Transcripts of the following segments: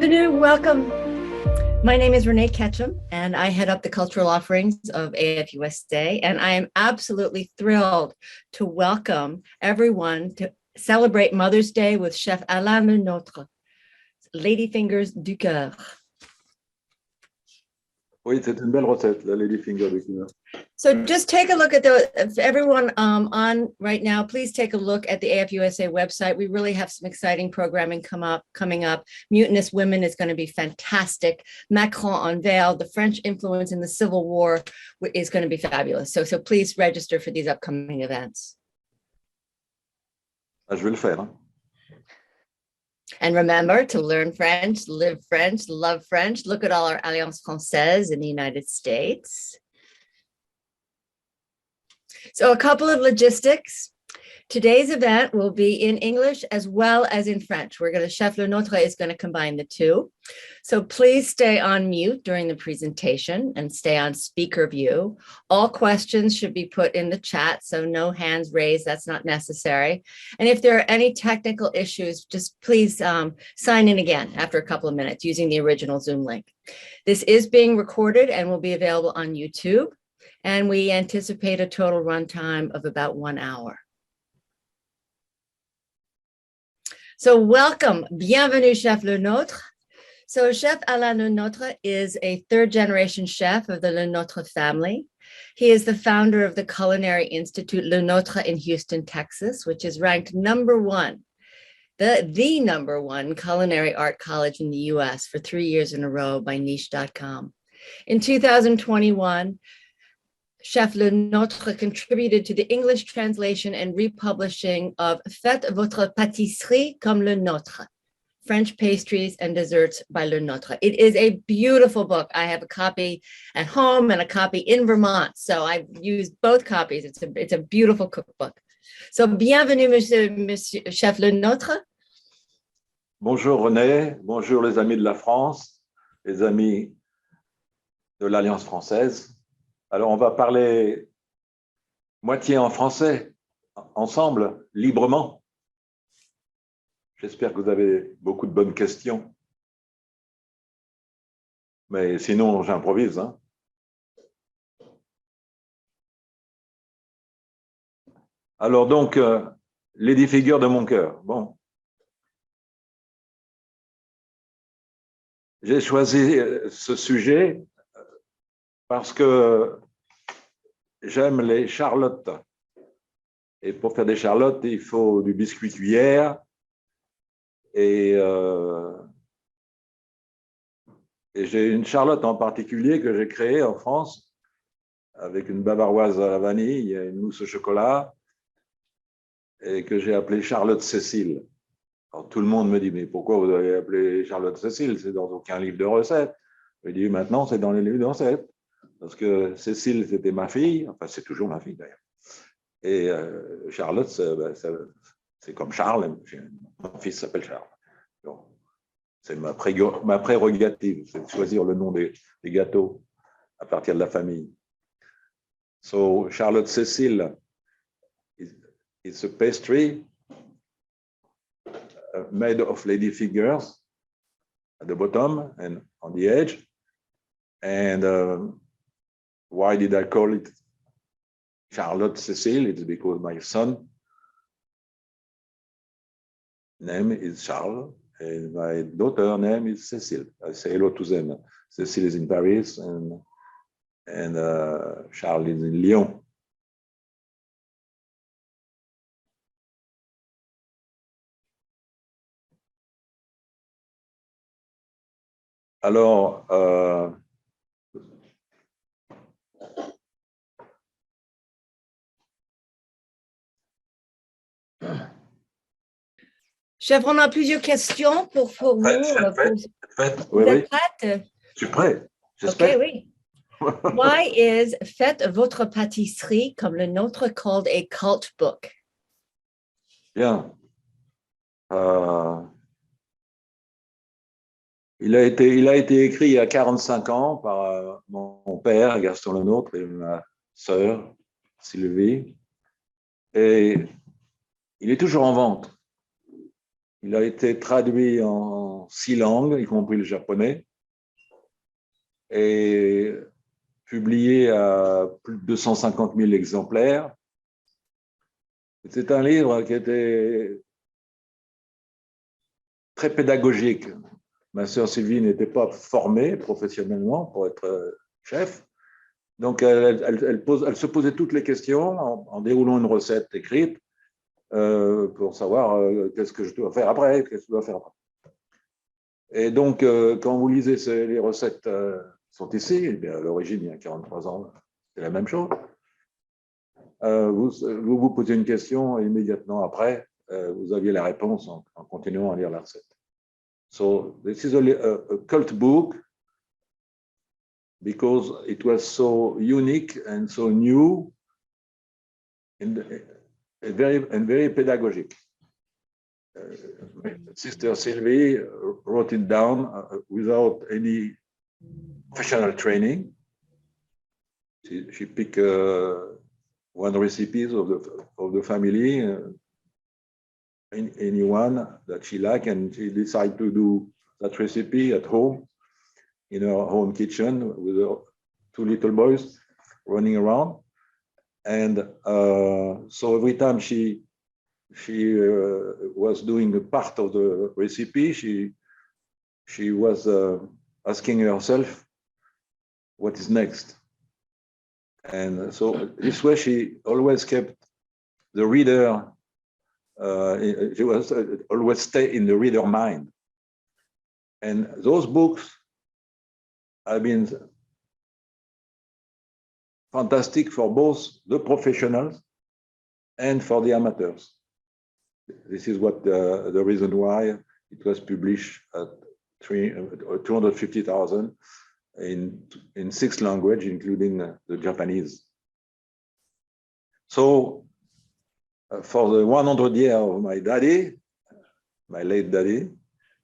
Bienvenue, welcome. My name is Renee Ketchum, and I head up the cultural offerings of AFUSA, and I am absolutely thrilled to welcome everyone to celebrate Mother's Day with Chef Alain LeNôtre, Ladyfingers du cœur. Oui, c'est une belle recette, la Ladyfinger du cœur. So just take a look at everyone on right now, please take a look at the AFUSA website. We really have some exciting programming coming up. Mutinous Women is going to be fantastic. Macron unveiled, the French influence in the Civil War is going to be fabulous. So please register for these upcoming events. Ah, je vais le faire. Hein. And remember to learn French, live French, love French. Look at all our Alliances Françaises in the United States. So a couple of logistics. Today's event will be in English as well as in French. Chef LeNôtre is going to combine the two. So please stay on mute during the presentation and stay on speaker view. All questions should be put in the chat, so no hands raised, that's not necessary. And if there are any technical issues, just please sign in again after a couple of minutes using the original Zoom link. This is being recorded and will be available on YouTube. And we anticipate a total runtime of about 1 hour. So welcome, bienvenue, Chef LeNôtre. So Chef Alain LeNôtre is a third-generation chef of the LeNôtre family. He is the founder of the Culinary Institute LeNôtre in Houston, Texas, which is ranked #1, the #1 culinary art college in the US for 3 years in a row by niche.com. In 2021, Chef LeNôtre contributed to the English translation and republishing of Fête, votre pâtisserie comme le nôtre, French pastries and desserts by LeNôtre. It is a beautiful book. I have a copy at home and a copy in Vermont. So I've used both copies. It's a beautiful cookbook. So bienvenue, Monsieur Chef LeNôtre. Bonjour René, bonjour les amis de la France, les amis de l'Alliance française. Alors, on va parler moitié en français, ensemble, librement. J'espère que vous avez beaucoup de bonnes questions. Mais sinon, j'improvise. Hein. Alors donc, Ladyfinger de mon cœur. Bon. J'ai choisi ce sujet parce que j'aime les charlottes. Et pour faire des charlottes, il faut du biscuit cuillère et j'ai une charlotte en particulier que j'ai créée en France avec une bavaroise à la vanille, une mousse au chocolat et que j'ai appelée Charlotte Cécile. Alors, tout le monde me dit, mais pourquoi vous avez appelé Charlotte Cécile? C'est dans aucun livre de recettes. Je dis, maintenant, c'est dans les livres de recettes. Parce que Cécile, c'était ma fille, enfin, c'est toujours ma fille d'ailleurs. Et Charlotte, c'est comme Charles, mon fils s'appelle Charles. C'est ma prérogative, c'est de choisir le nom des gâteaux à partir de la famille. So, Charlotte Cécile is a pastry made of ladyfingers at the bottom and on the edge. And why did I call it Charlotte Cécile? It's because my son name is Charles and my daughter name is Cécile. I say hello to them. Cécile is in Paris and Charles is in Lyon. Alors, Chef, on a plusieurs questions pour vous. Fête. Vous êtes prête? Je suis prêt, j'espère. Ok, oui. Why is Fête, votre pâtisserie comme le nôtre called a cult book? Bien. Il a été écrit il y a 45 ans par mon père, Gaston LeNôtre, et ma sœur, Sylvie. Et il est toujours en vente. Il a été traduit en dans 6 langues, y compris le japonais, et publié à plus de 250 000 exemplaires. C'est un livre qui était très pédagogique. Ma sœur Sylvie n'était pas formée professionnellement pour être chef, donc elle se posait toutes les questions en déroulant une recette écrite pour savoir qu'est-ce que je dois faire après, qu'est-ce que je dois faire après. Et donc, quand vous lisez les recettes sont ici, eh bien, à l'origine, il y a 43 ans, c'est la même chose. Vous posez une question et immédiatement après, vous aviez la réponse en continuant à lire la recette. So this is a cult book because it was so unique and so new and very pedagogic. Sister Sylvie wrote it down without any professional training. She picked one recipes of the family, anyone that she liked, and she decided to do that recipe at home in her own kitchen with her 2 little boys running around. And so every time she was doing a part of the recipe, she was asking herself, what is next? And so this way she always kept the reader, she was always stay in the reader mind. And those books have been fantastic for both the professionals and for the amateurs. This is what the reason why it was published at 250,000 in 6 languages, including the Japanese. So for the 100 years of my daddy, my late daddy,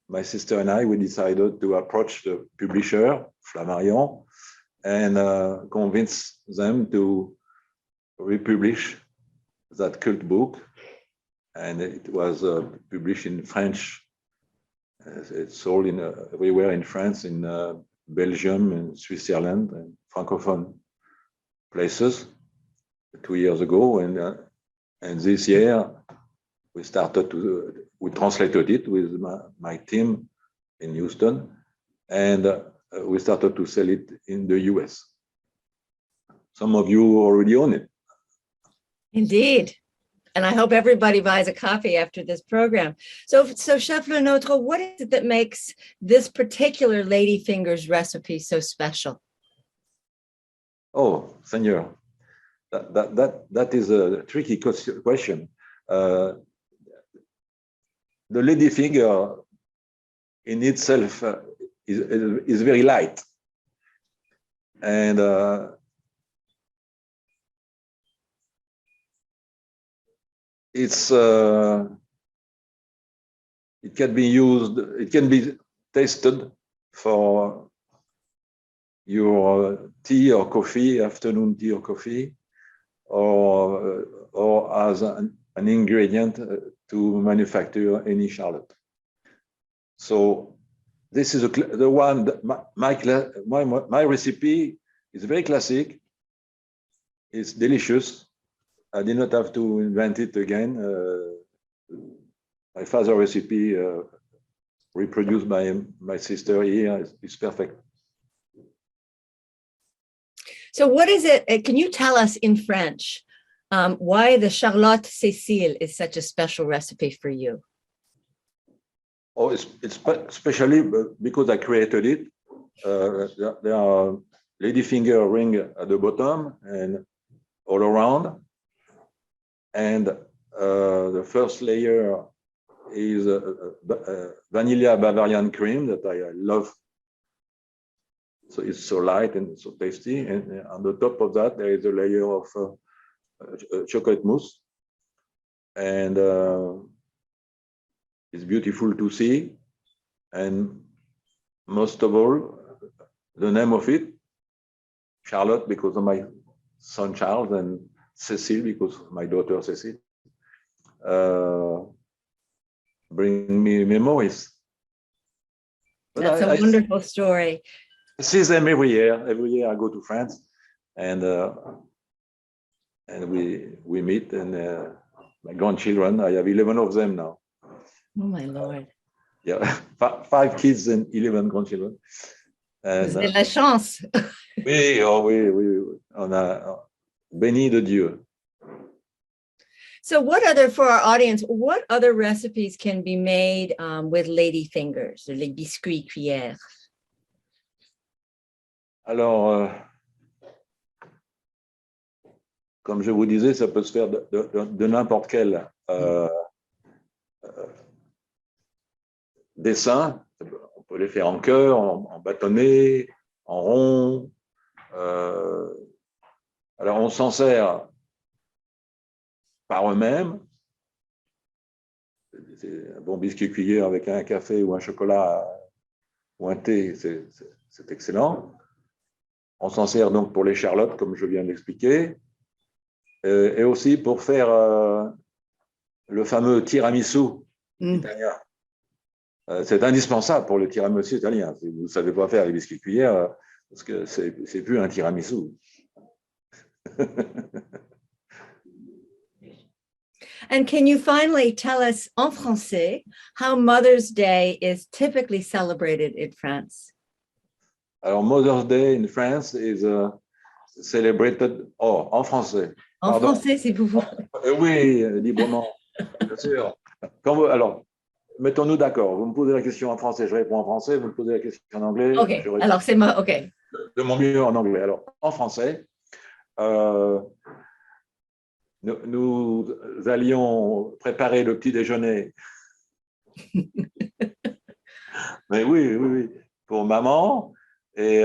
my sister and I, we decided to approach the publisher, Flammarion, and convince them to republish that cult book. And it was published in French. It's sold everywhere in France, in Belgium, and Switzerland, and Francophone places 2 years ago. And this year, we translated it with my team in Houston, and we started to sell it in the US. Some of you already own it. Indeed. And I hope everybody buys a copy after this program. So Chef LeNôtre, what is it that makes this particular Ladyfingers recipe so special? Oh, Seigneur, that is a tricky question. The ladyfinger in itself is very light, and it can be used. It can be tasted for your tea or coffee, afternoon tea or coffee, or as an ingredient to manufacture any charlotte. So this is the one that my recipe is very classic. It's delicious. I did not have to invent it again. My father's recipe reproduced by my sister here is perfect. So what is it? Can you tell us in French why the Charlotte Cécile is such a special recipe for you? Oh, it's especially because I created it. There are ladyfinger ring at the bottom and all around. And the first layer is vanilla Bavarian cream that I love. So it's so light and so tasty. And on the top of that, there is a layer of chocolate mousse. And it's beautiful to see. And most of all, the name of it, Charlotte, because of my son Charles, and Cécile, because of my daughter Cécile, bring me memories. But That's a wonderful story. I see them every year. Every year I go to France, and we meet. And my grandchildren, I have 11 of them now. Oh my Lord! Yeah, 5 kids and 11 grandchildren. Vous avez de la chance. Oui, on a béni de Dieu. So for our audience, what other recipes can be made with lady fingers, les biscuits cuillères? Alors, comme je vous disais, ça peut se faire de n'importe quel dessin. On peut les faire en cœur, en bâtonnet, en rond. Alors, on s'en sert par eux-mêmes. C'est un bon biscuit cuillère avec un café ou un chocolat ou un thé, c'est excellent. On s'en sert donc pour les charlottes, comme je viens d'expliquer, et aussi pour faire le fameux tiramisu italien. C'est indispensable pour le tiramisu italien. Si vous ne savez pas faire les biscuits cuillères, parce que c'est plus un tiramisu. And can you finally tell us en français how Mother's Day is typically celebrated in France? Alors, Mother's Day in France is celebrated en français. En français, si vous voulez. Oui, librement, bien sûr. Alors, mettons-nous d'accord. Vous me posez la question en français, je réponds en français. Vous me posez la question en anglais. OK, alors c'est moi. OK. De mon mieux en anglais. Alors, en français, nous allions préparer le petit déjeuner. Mais oui, pour maman. Et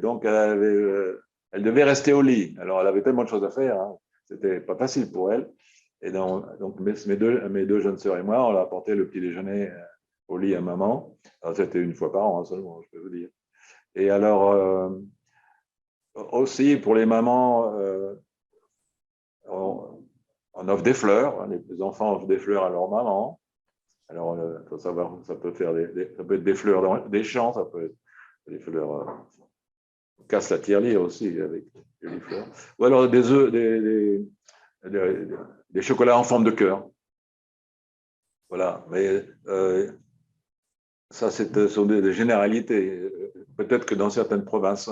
donc, elle devait rester au lit. Alors, elle avait tellement de choses à faire. Hein. C'était pas facile pour elle. Et donc mes deux jeunes sœurs et moi, on a apporté le petit déjeuner au lit à maman. Alors, c'était une fois par an seulement, je peux vous dire. Et alors, aussi, pour les mamans, on offre des fleurs. Les enfants offrent des fleurs à leur maman. Alors, il faut savoir, ça peut être des fleurs des champs, ça peut être des fleurs. On casse la tirelire aussi avec des fleurs. Ou alors des œufs, des chocolats en forme de cœur. Voilà. Mais ça, ce sont des généralités. Peut-être que dans certaines provinces,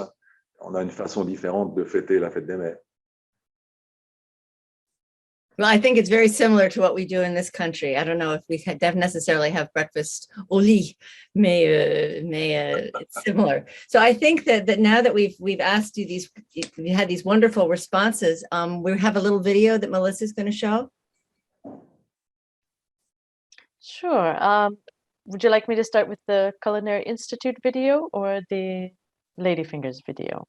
on a une façon différente de fêter la fête des mères. Well, I think it's very similar to what we do in this country. I don't know if we necessarily have breakfast au lit, mais it's similar. So I think that now that we've asked you we had these wonderful responses, we have a little video that Melissa is going to show. Sure. Would you like me to start with the Culinary Institute video or the Ladyfingers video?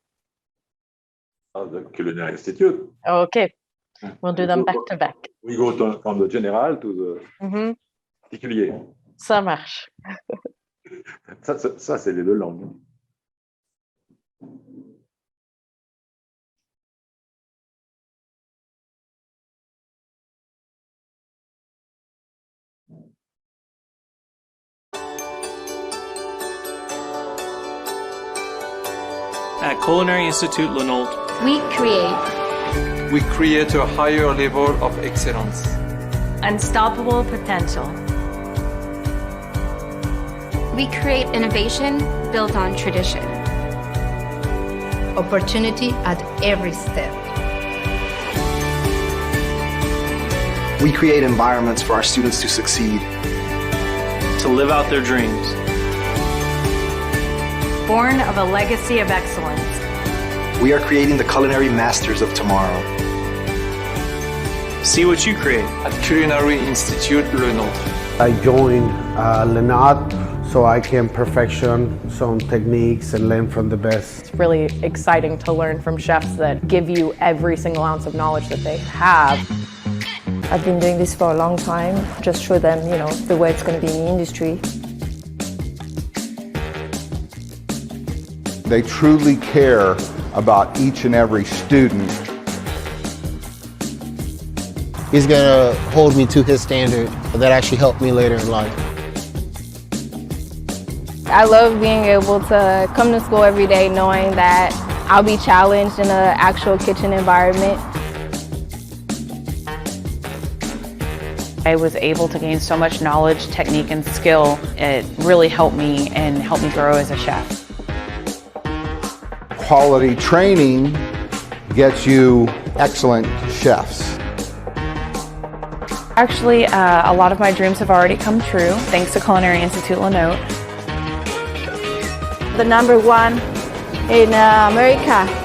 The Culinary Institute. Okay. We'll do them back to back. We go from the general to the particulier. Ça marche. Ça, c'est les deux langues. At Culinary Institute LeNôtre, We create a higher level of excellence. unstoppable potential. We create innovation built on tradition. Opportunity at every step. We create environments for our students to succeed. to live out their dreams. Born of a legacy of excellence. We are creating the culinary masters of tomorrow. See what you create At Culinary Institute LeNôtre. I joined LeNôtre so I can perfection some techniques and learn from the best. It's really exciting to learn from chefs that give you every single ounce of knowledge that they have. I've been doing this for a long time. Just show them, the way it's going to be in the industry. They truly care about each and every student. He's going to hold me to his standard that actually helped me later in life. I love being able to come to school every day knowing that I'll be challenged in an actual kitchen environment. I was able to gain so much knowledge, technique, and skill. It really helped me and helped me grow as a chef. Quality training gets you excellent chefs. Actually, a lot of my dreams have already come true, thanks to Culinary Institute LeNôtre. The #1 in America.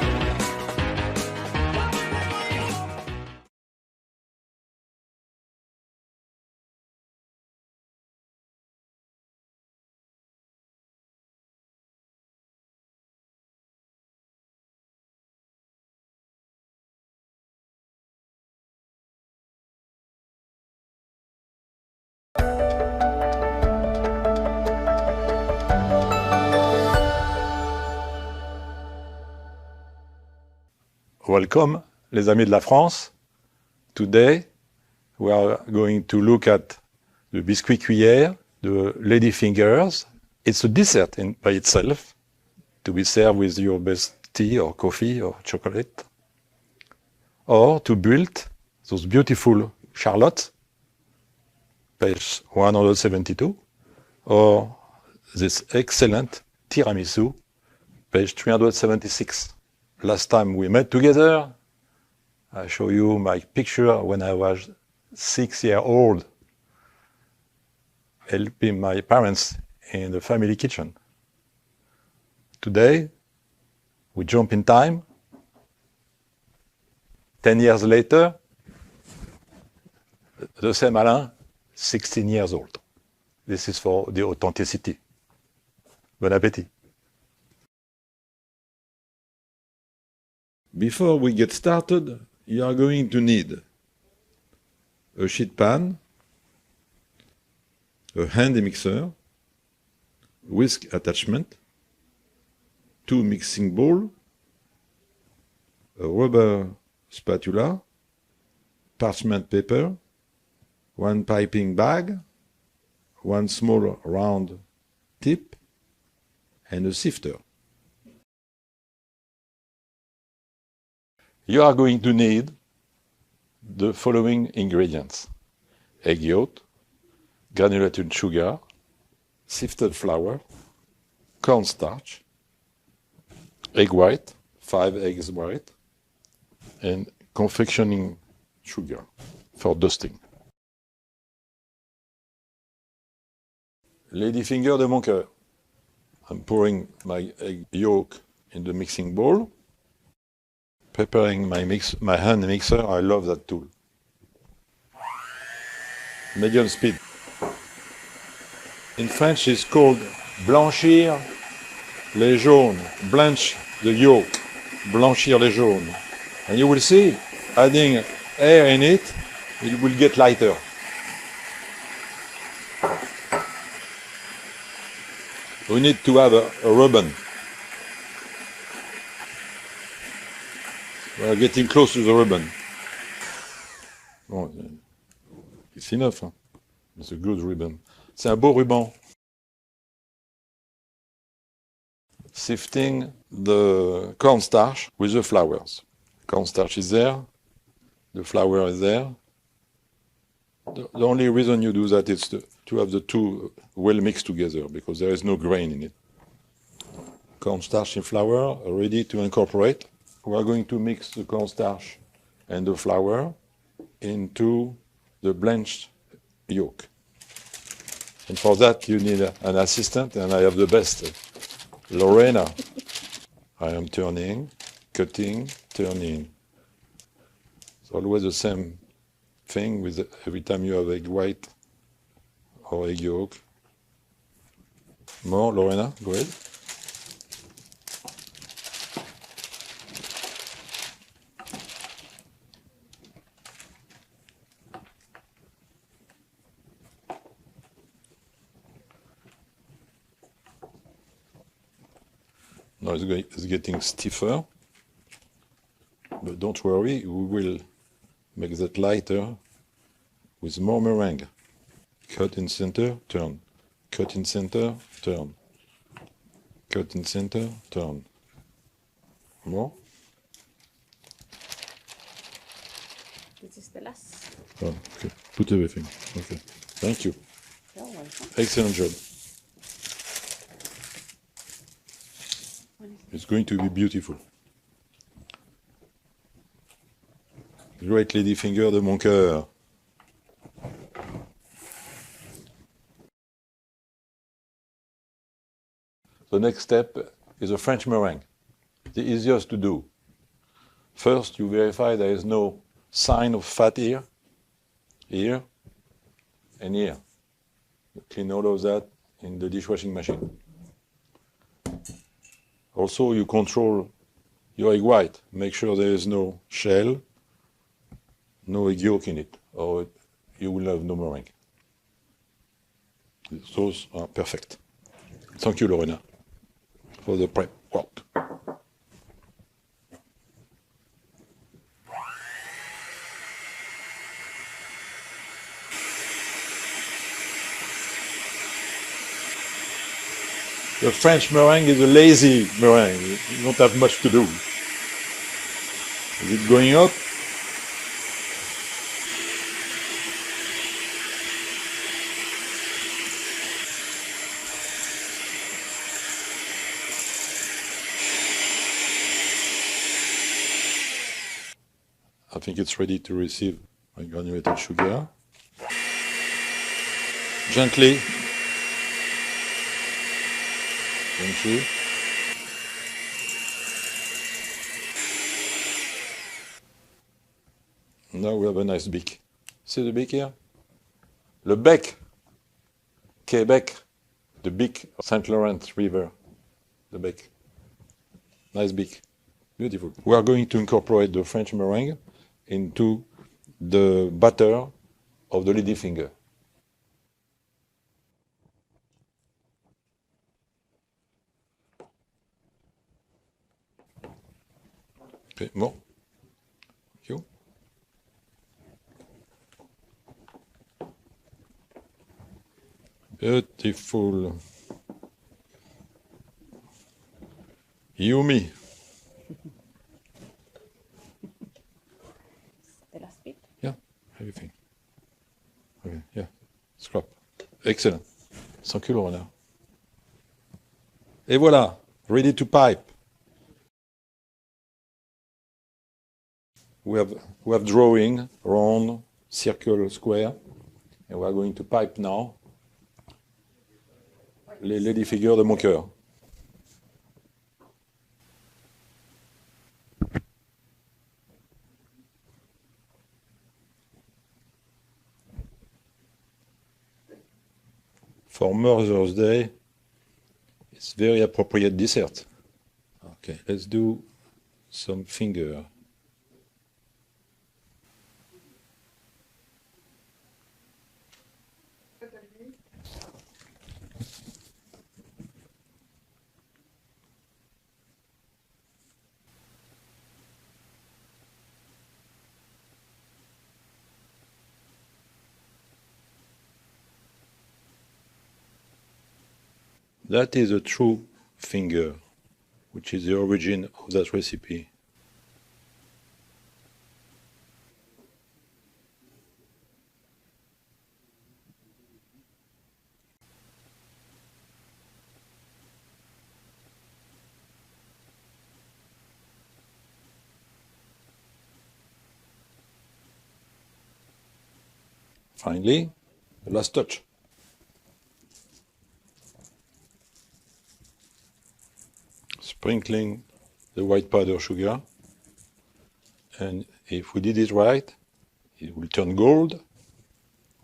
Welcome, les amis de la France. Today, we are going to look at the biscuit cuillère, the lady fingers. It's a dessert by itself, to be served with your best tea or coffee or chocolate. Or to build those beautiful charlottes, page 172, or this excellent tiramisu, page 376. Last time we met together, I show you my picture when I was 6 years old, helping my parents in the family kitchen. Today, we jump in time. 10 years later, the same Alain, 16 years old. This is for the authenticity. Bon appétit. Before we get started, you are going to need a sheet pan, a hand mixer, whisk attachment, 2 mixing bowls, a rubber spatula, parchment paper, 1 piping bag, 1 small round tip, and a sifter. You are going to need the following ingredients: egg yolk, granulated sugar, sifted flour, cornstarch, egg white, 5 eggs white, and confectioning sugar for dusting. Lady finger de mon cœur. I'm pouring my egg yolk in the mixing bowl. Preparing my hand mixer, I love that tool. Medium speed. In French, it's called blanchir les jaunes. Blanch the yolk, blanchir les jaunes. And you will see, adding air in it, it will get lighter. We need to have a ribbon. We are getting close to the ribbon. Bon, it's enough. Hein? It's a good ribbon. C'est un beau ruban. Sifting the cornstarch with the flours. Cornstarch is there. The flour is there. The only reason you do that is to have the two well mixed together, because there is no grain in it. Cornstarch and flour are ready to incorporate. We are going to mix the cornstarch and the flour into the blanched yolk. And for that you need an assistant, and I have the best, Lorena. I am turning, cutting, turning. It's always the same thing with every time you have egg white or egg yolk. More, Lorena, go ahead. Now it's getting stiffer, but don't worry, we will make that lighter with more meringue. Cut in center, turn. Cut in center, turn. Cut in center, turn. More. This is the last. Oh, okay. Put everything. Okay. Thank you. You're welcome. Excellent job. It's going to be beautiful. Great lady finger de mon cœur. The next step is a French meringue, the easiest to do. First, you verify there is no sign of fat here, and here. You clean all of that in the dishwashing machine. Also, you control your egg white. Make sure there is no shell, no egg yolk in it, or you will have no meringue. Those are perfect. Thank you, Lorena, for the prep work. The French meringue is a lazy meringue. You don't have much to do. Is it going up? I think it's ready to receive my granulated sugar. Gently. Gently. Now we have a nice beak. See the beak here? Le bec. Quebec. The beak of St. Lawrence River. The bec. Nice beak. Beautiful. We are going to incorporate the French meringue into the batter of the ladyfinger. Okay, more. Thank you. Beautiful. Yummy. The last bit? Yeah, everything. Okay, yeah. Scrap. Excellent. Thank you, Lorena. Et voilà, ready to pipe. We have drawing, round, circle, square, and we are going to pipe now les lady figures de mon cœur. For Mother's Day, it's very appropriate dessert. Okay, let's do some finger. That is a true finger, which is the origin of that recipe. Finally, the last touch. Sprinkling the white powder sugar, and if we did it right, it will turn gold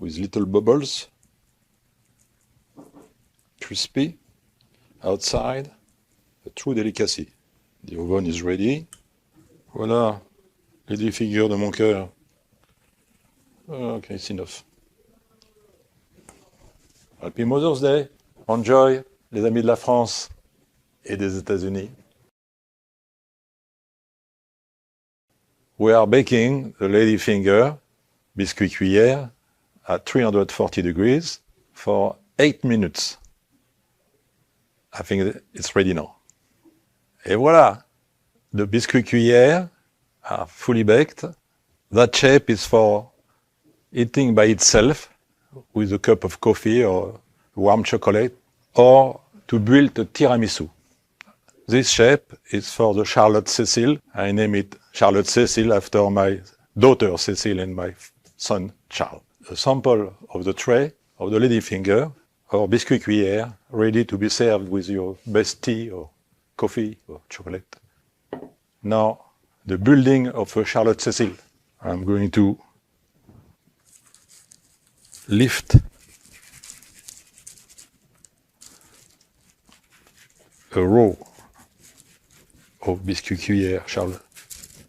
with little bubbles, crispy outside, a true delicacy. The oven is ready. Voilà, les figures de mon cœur. Okay, it's enough. Happy Mother's Day. Enjoy, les amis de la France et des États-Unis. We are baking the ladyfinger, biscuit cuillère, at 340 degrees for 8 minutes. I think it's ready now. Et voilà, the biscuit cuillère are fully baked. That shape is for eating by itself with a cup of coffee or warm chocolate, or to build a tiramisu. This shape is for the Charlotte Cecil. I name it Charlotte Cecil after my daughter Cecile and my son Charles. A sample of the tray of the ladyfinger or biscuit cuillère ready to be served with your best tea or coffee or chocolate. Now, the building of a Charlotte Cecil. I'm going to lift a row of biscuit cuillère Charlotte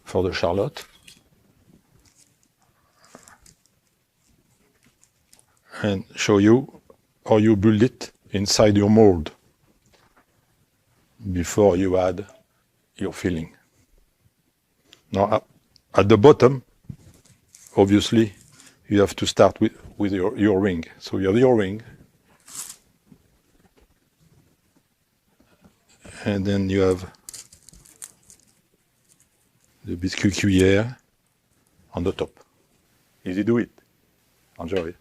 for the Charlotte. And show you how you build it inside your mold before you add your filling. Now, at the bottom, obviously, you have to start with your ring. So you have your ring, and then you have the biscuit cuillère on the top. Easy to eat. Enjoy.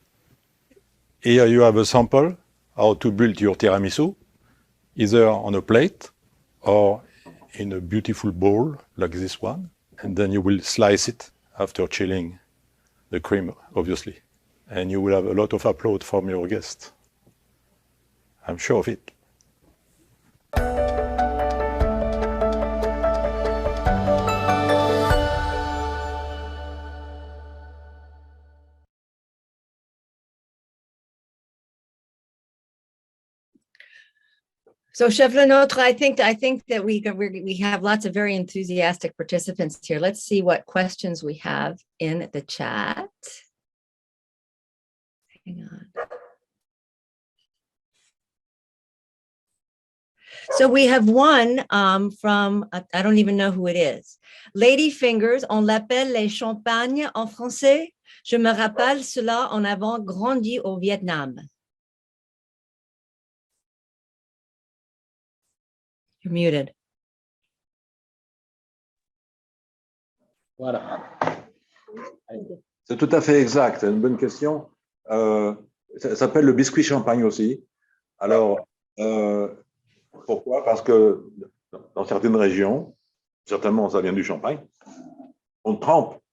Here you have a sample how to build your tiramisu, either on a plate or in a beautiful bowl like this one. And then you will slice it after chilling the cream, obviously. And you will have a lot of applause from your guests. I'm sure of it. So, Chef LeNôtre, I think that we have lots of very enthusiastic participants here. Let's see what questions we have in the chat. Hang on. So we have one from, I don't even know who it is. Lady Fingers, on l'appelle les champagnes en français. Je me rappelle cela en avant grandi au Vietnam. You're muted. Voilà. C'est tout à fait exact, c'est une bonne question. Ça s'appelle le biscuit champagne aussi. Alors, pourquoi? Parce que dans certaines régions, certainement ça vient du champagne, on trempe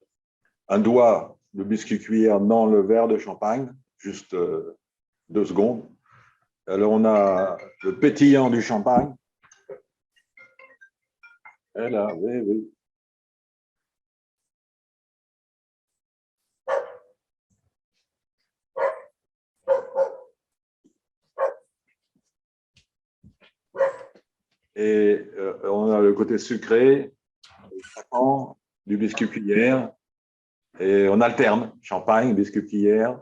un doigt de biscuit cuillère dans le verre de champagne, juste 2 secondes. Alors on a le pétillant du champagne. Et là, oui, oui. Et on a le côté sucré, du biscuit cuillère, et on alterne, champagne, biscuit cuillère,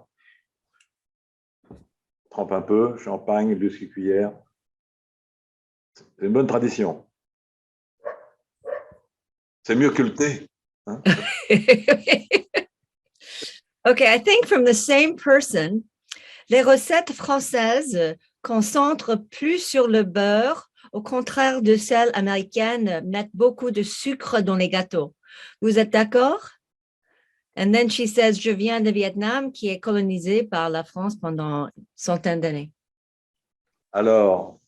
trempe un peu, champagne, biscuit cuillère. C'est une bonne tradition. C'est mieux que le thé. Hein? Okay, I think from the same person, les recettes françaises concentrent plus sur le beurre, au contraire de celles américaines, mettent beaucoup de sucre dans les gâteaux. Vous êtes d'accord? And then she says, je viens de Vietnam, qui est colonisé par la France pendant une centaine d'années. Alors,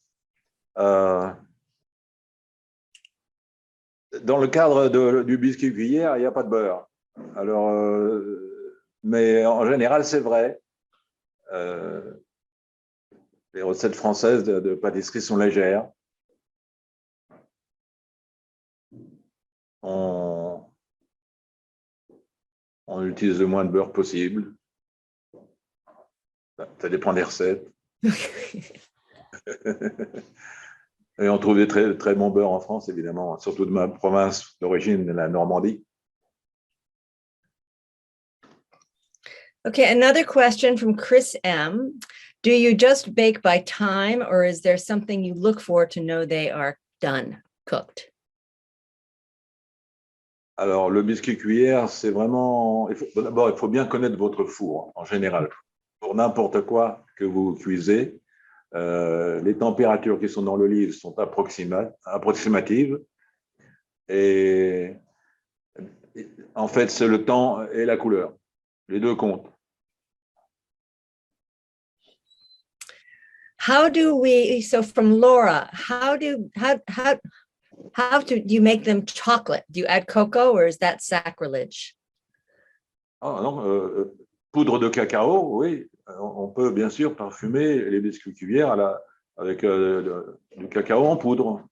dans le cadre du biscuit cuillère, il n'y a pas de beurre. Alors, mais en général, c'est vrai. Les recettes françaises de pâtisserie sont légères. On utilise le moins de beurre possible. Ça dépend des recettes. Et on trouve des très, très bons beurres en France, évidemment, surtout de ma province d'origine, la Normandie. Okay, another question from Chris M. Do you just bake by time, or is there something you look for to know they are done, cooked? Alors, le biscuit cuillère, c'est vraiment... D'abord, il faut bien connaître votre four, en général. Pour n'importe quoi que vous cuisez, Les températures qui sont dans le livre sont approximatives. Et en fait, c'est le temps et la couleur. Les deux comptent. How do we, so from Laura, how do you make them chocolate? Do you add cocoa or is that sacrilege? Ah non, poudre de cacao, oui. On peut bien sûr parfumer les biscuits cuillères avec du cacao en poudre.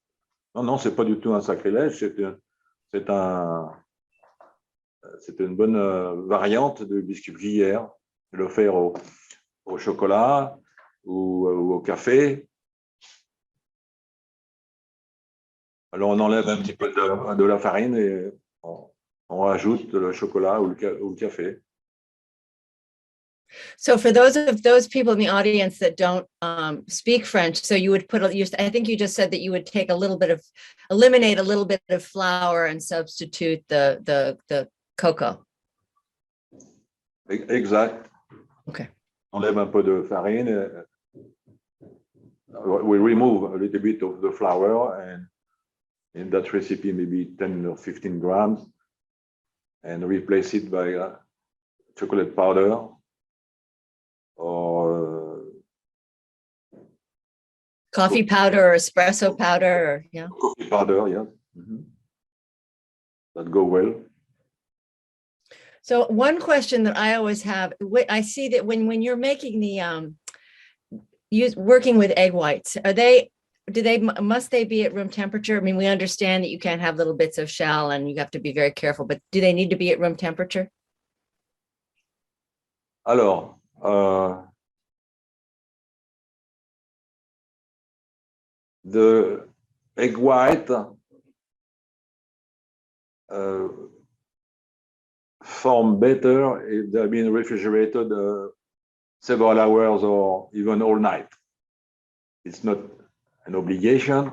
Non, non, c'est pas du tout un sacrilège, c'est une bonne variante de biscuit cuillère. Le faire au chocolat ou au café. Alors on enlève un petit peu de la farine et on rajoute le chocolat ou le café. So for those people in the audience that don't speak French, so you would put, I think you just said that you would take eliminate a little bit of flour and substitute the cocoa. Exact. Okay. On enlève un peu de farine. We remove a little bit of the flour, and in that recipe, maybe 10 or 15 grams, and replace it by chocolate powder or coffee powder or espresso powder, or yeah. Coffee powder, yeah. That go well. So one question that I always have, I see that when you're making the working with egg whites, must they be at room temperature? I mean, we understand that you can't have little bits of shell and you have to be very careful, but do they need to be at room temperature? Alors, the egg white form better if they've been refrigerated several hours or even all night. It's not an obligation,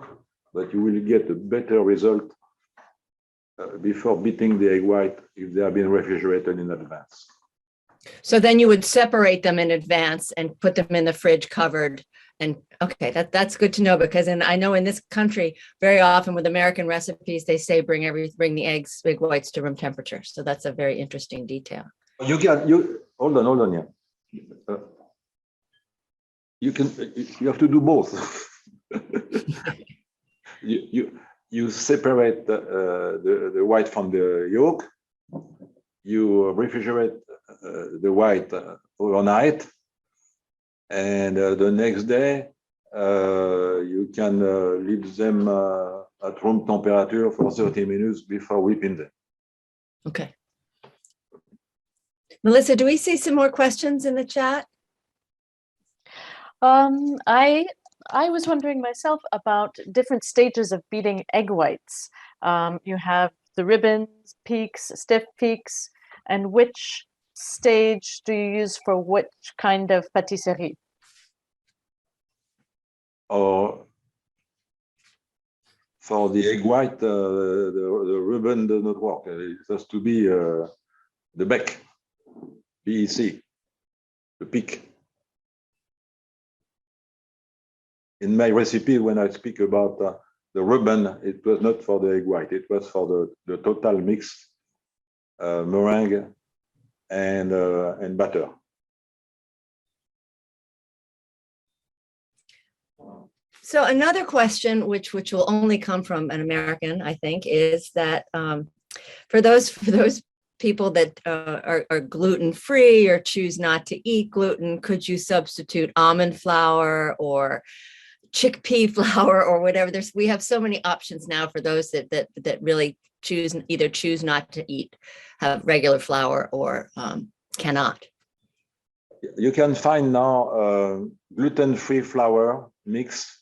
but you will get a better result before beating the egg white if they have been refrigerated in advance. So then you would separate them in advance and put them in the fridge covered. And okay, that's good to know, because I know in this country, very often with American recipes, they say bring the egg whites to room temperature. So that's a very interesting detail. Hold on, yeah. You have to do both. you separate the white from the yolk. You refrigerate the white overnight, and the next day you can leave them at room temperature for 30 minutes before whipping them. Okay. Melissa, do we see some more questions in the chat? I was wondering myself about different stages of beating egg whites. You have the ribbons, peaks, stiff peaks, and which stage do you use for which kind of pâtisserie? For the egg white, the ribbon does not work. It has to be the bec, BEC, the peak. In my recipe, when I speak about the ribbon, it was not for the egg white. It was for the total mix, meringue and butter. So another question, which will only come from an American, I think, is that for those people that are gluten-free or choose not to eat gluten, could you substitute almond flour or chickpea flour or whatever? We have so many options now for those that really either choose not to eat, have regular flour, or cannot. You can find now gluten-free flour mix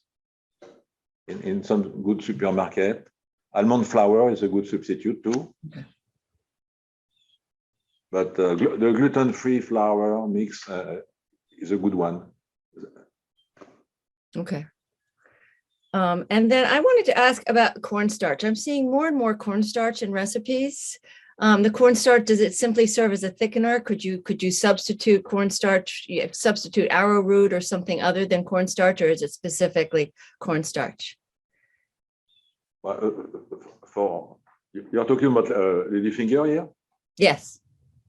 in some good supermarket. Almond flour is a good substitute too. Okay. But the gluten-free flour mix is a good one. Okay. And then I wanted to ask about cornstarch. I'm seeing more and more cornstarch in recipes. The cornstarch, does it simply serve as a thickener? Could you substitute cornstarch, substitute arrowroot or something other than cornstarch, or is it specifically cornstarch? You're talking about lady finger here? Yes.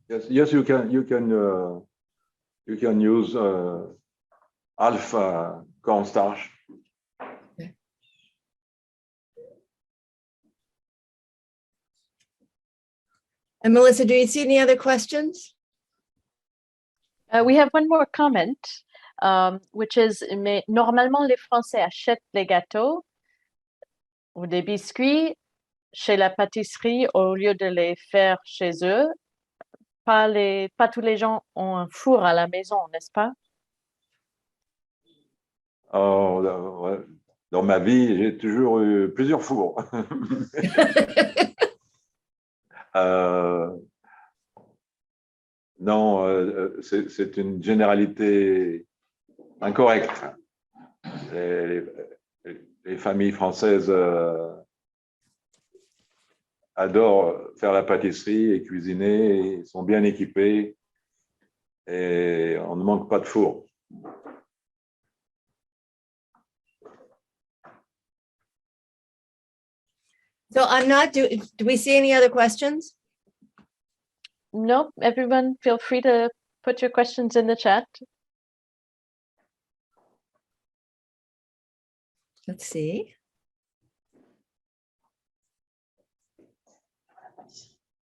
Yes, you can use half cornstarch. Okay. And Melissa, do you see any other questions? We have one more comment, which is, mais normalement les Français achètent les gâteaux ou des biscuits chez la pâtisserie au lieu de les faire chez eux. Pas tous les gens ont un four à la maison, n'est-ce pas? Oh, ouais. Dans ma vie, j'ai toujours eu plusieurs fours. Non, c'est une généralité incorrecte. Les familles françaises adorent faire la pâtisserie et cuisiner, et sont bien équipés et on ne manque pas de four. So I'm not, do we see any other questions? No, everyone feel free to put your questions in the chat. Let's see.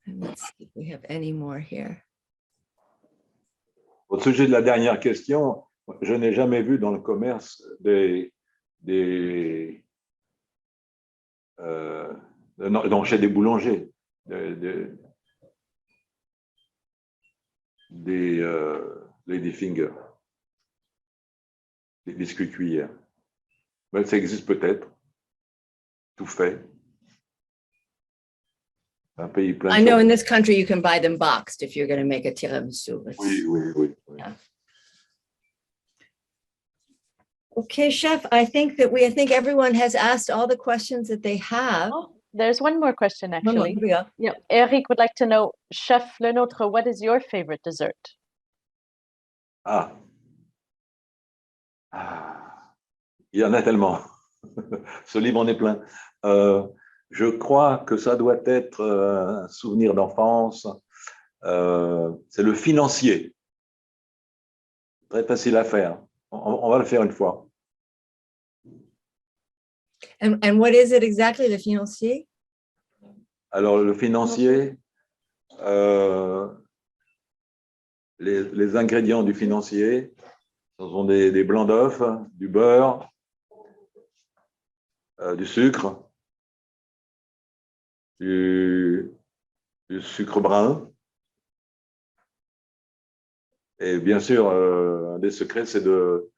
And let's see if we have any more here. Au sujet de la dernière question, je n'ai jamais vu dans le commerce chez des boulangers, des lady finger, des biscuits cuillères. Mais ça existe peut-être, tout fait. Un pays plein. I know in this country you can buy them boxed if you're going to make a tiramisu. Oui. Yeah. Okay, Chef, I think everyone has asked all the questions that they have. Oh, there's one more question, actually. Here we go. Yeah, Eric would like to know, Chef LeNôtre, what is your favorite dessert? Il y en a tellement. Ce livre en est plein. Je crois que ça doit être un souvenir d'enfance. C'est le financier. Très facile à faire. On va le faire une fois. And what is it exactly, le financier? Alors, le financier, les ingrédients du financier, ce sont des blancs d'œufs, du beurre, du sucre, du sucre brun. Et bien sûr, un des secrets, c'est de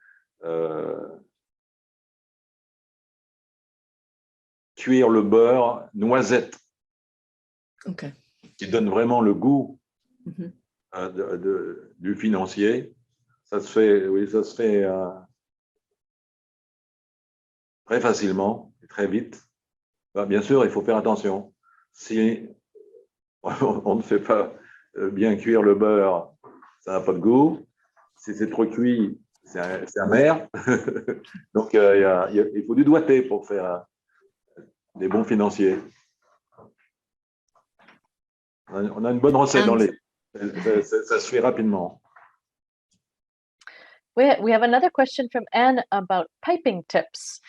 cuire le beurre noisette, okay, qui donne vraiment le goût mm-hmm. du financier. Ça se fait très facilement, très vite. Bien sûr, il faut faire attention. Si on ne fait pas bien cuire le beurre, ça n'a pas de goût. Si c'est trop cuit, c'est amer. Donc, il faut du doigté pour faire des bons financiers. On a une bonne recette dans les... Ça se fait rapidement. We have another question from Anne about piping tips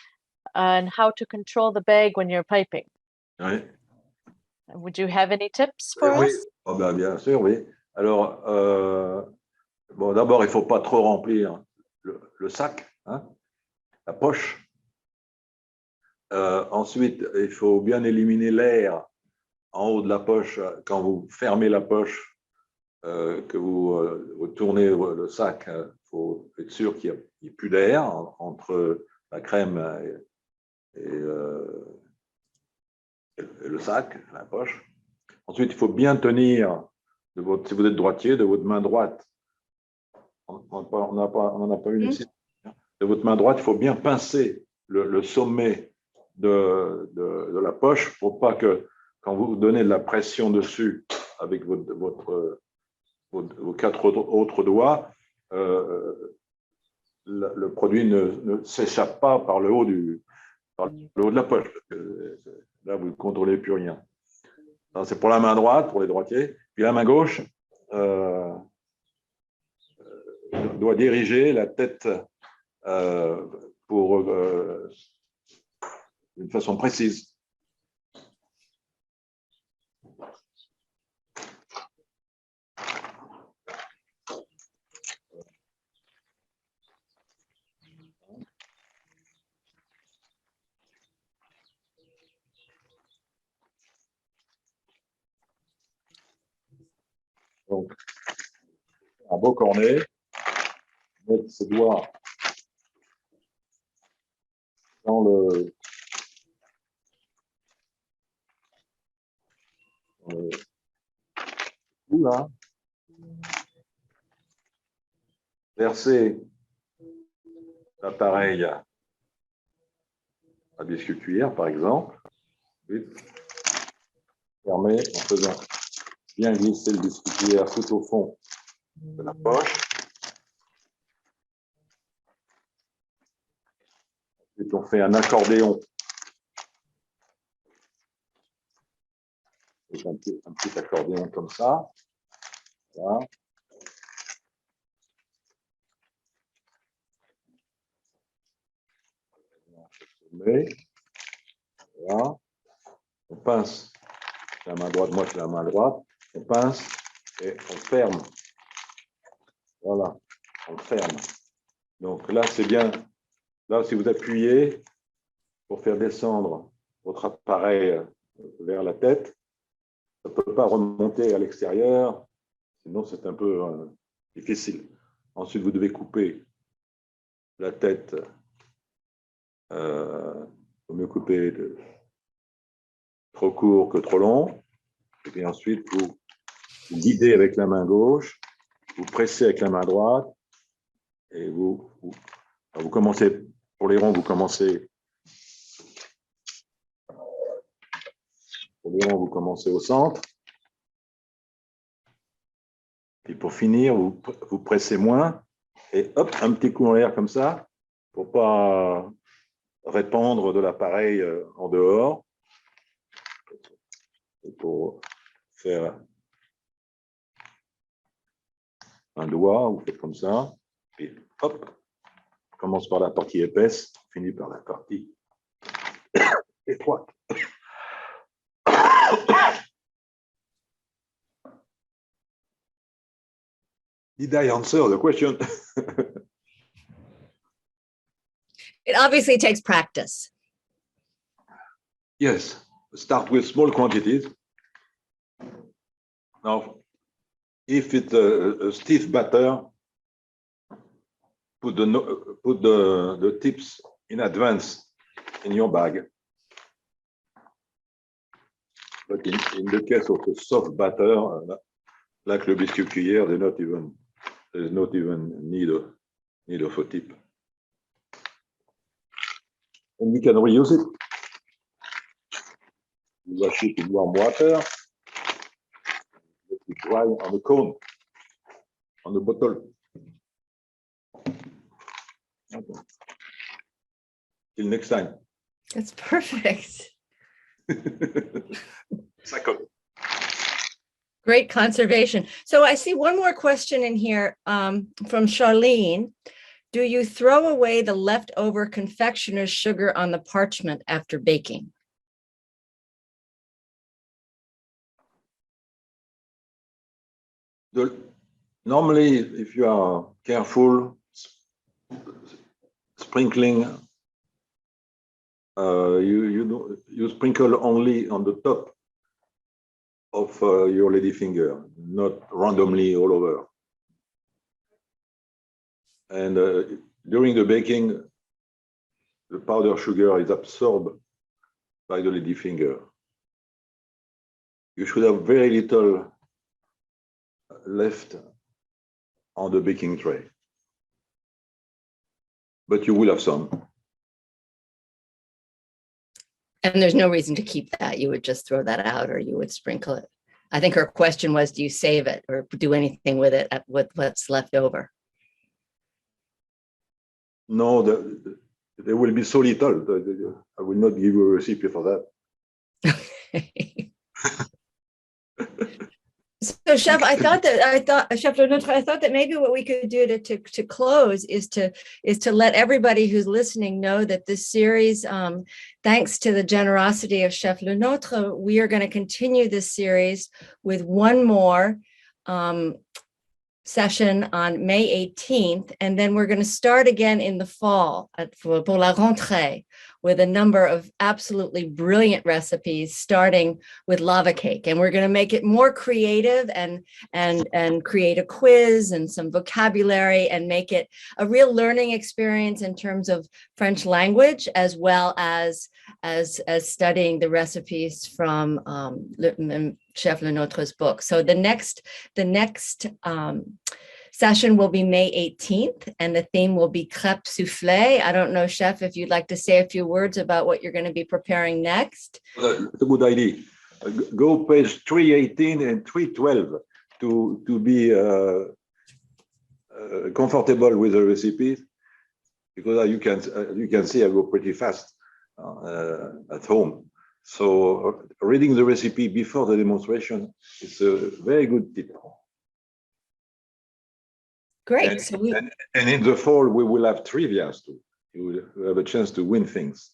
and how to control the bag when you're piping. Oui. Would you have any tips for Oui. us? Oh, bien sûr, oui. Alors, d'abord, il ne faut pas trop remplir le sac, hein, la poche. Ensuite, il faut bien éliminer l'air en haut de la poche. Quand vous fermez la poche, que vous tournez le sac, il faut être sûr qu'il n'y ait plus d'air entre la crème et le sac, la poche. Ensuite, il faut bien tenir, si vous êtes droitier, de votre main droite. On n'en a pas une ici. De votre main droite, il faut bien pincer le sommet de la poche pour pas que quand vous donnez de la pression dessus avec vos 4 autres doigts, le produit ne s'échappe pas par le haut de la poche. Là, vous ne contrôlez plus rien. C'est pour la main droite, pour les droitiers. Puis la main gauche doit diriger la tête d'une façon précise. Donc, un beau cornet, mettre ses doigts dans le cou, là, verser l'appareil à biscuit-cuillère, par exemple, fermer en faisant bien glisser le biscuit-cuillère tout au fond de la poche. Ensuite, on fait un accordéon. Un petit accordéon comme ça. Voilà. Voilà. On pince la main droite, moi c'est la main droite. On pince et on ferme. Voilà, on ferme. Donc là, c'est bien. Là, si vous appuyez pour faire descendre votre appareil vers la tête, ça ne peut pas remonter à l'extérieur, sinon c'est un peu difficile. Ensuite, vous devez couper la tête. Il vaut mieux couper trop court que trop long. Et puis ensuite, vous guidez avec la main gauche, vous pressez avec la main droite, et vous commencez, pour les ronds, vous commencez au centre. Et pour finir, vous pressez moins, et hop, un petit coup en l'air comme ça, pour ne pas répandre de l'appareil en dehors. Et pour faire un doigt, vous faites comme ça, et hop, on commence par la partie épaisse, on finit par la partie étroite. Did I answer the question? It obviously takes practice. Yes, start with small quantities. Now, if it's a stiff batter, put the tips in advance in your bag. But in the case of a soft batter, like le biscuit cuillère, there's not even need of a tip. And you can reuse it. You wash it in warm water. Let it dry on a cone, on a bottle. Okay. Till next time. That's perfect. Great conservation. So I see one more question in here from Charlene. Do you throw away the leftover confectioner's sugar on the parchment after baking? Normally, if you are careful, sprinkling, you sprinkle only on the top of your ladyfinger, not randomly all over. And during the baking, the powdered sugar is absorbed by the ladyfinger. You should have very little left on the baking tray, but you will have some. And there's no reason to keep that. You would just throw that out or you would sprinkle it. I think her question was, do you save it or do anything with it with what's left over? No, there will be so little. I will not give you a recipe for that. So, Chef, Chef LeNôtre, I thought that maybe what we could do to close is to let everybody who's listening know that this series, thanks to the generosity of Chef LeNôtre, we are going to continue this series with one more session on May 18th, and then we're going to start again in the fall pour la rentrée with a number of absolutely brilliant recipes, starting with lava cake. And we're going to make it more creative and create a quiz and some vocabulary and make it a real learning experience in terms of French language, as well as studying the recipes from Chef LeNôtre's book. So the next session will be May 18th, and the theme will be crêpes soufflées. I don't know, Chef, if you'd like to say a few words about what you're going to be preparing next. It's a good idea. Go page 318 and 312 to be comfortable with the recipes, because you can see I go pretty fast at home. So reading the recipe before the demonstration is a very good tip. Great. And in the fall, we will have trivias too. You will have a chance to win things.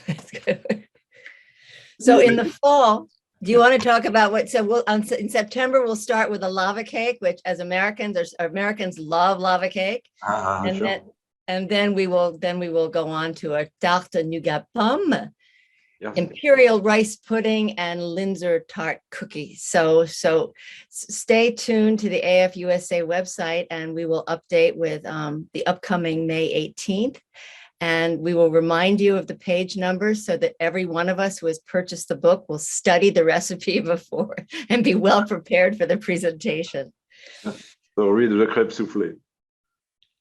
That's good. So in the fall, do you want to talk about what? So in September, we'll start with a lava cake, which as Americans love lava cake, and sure. then we will go on to a tarte nougat pomme, imperial rice pudding, and Linzer tart cookies. So stay tuned to the AF USA website, and we will update with the upcoming May 18th. And we will remind you of the page numbers so that every one of us who has purchased the book will study the recipe before and be well prepared for the presentation. So read the crêpe soufflée.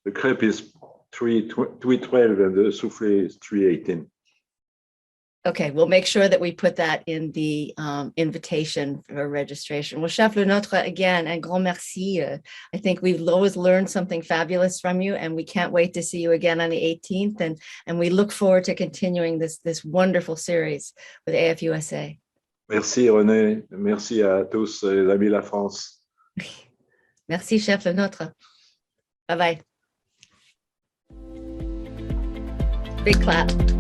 The crêpe is 312 and the soufflé is 318. Okay, we'll make sure that we put that in the invitation for registration. Well, Chef LeNôtre, again, un grand merci. I think we've always learned something fabulous from you, and we can't wait to see you again on the 18th. And we look forward to continuing this wonderful series with AFUSA. Merci René, merci à tous les amis de la France. Merci, Chef LeNôtre. Bye-bye. Big clap.